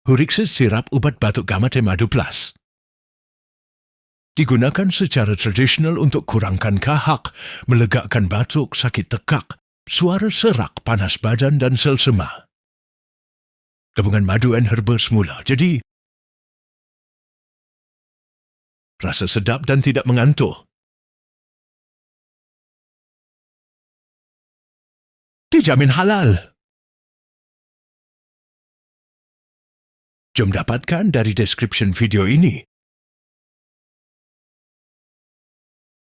Huriksis sirap ubat batuk Gamate Madu Plus. Digunakan secara tradisional untuk kurangkan kahak, melegakan batuk, sakit tekak, suara serak, panas badan dan sel sema. Gabungan madu dan herba semula, jadi rasa sedap dan tidak mengantuk. Dijamin halal. Jom dapatkan dari deskripsi video ini.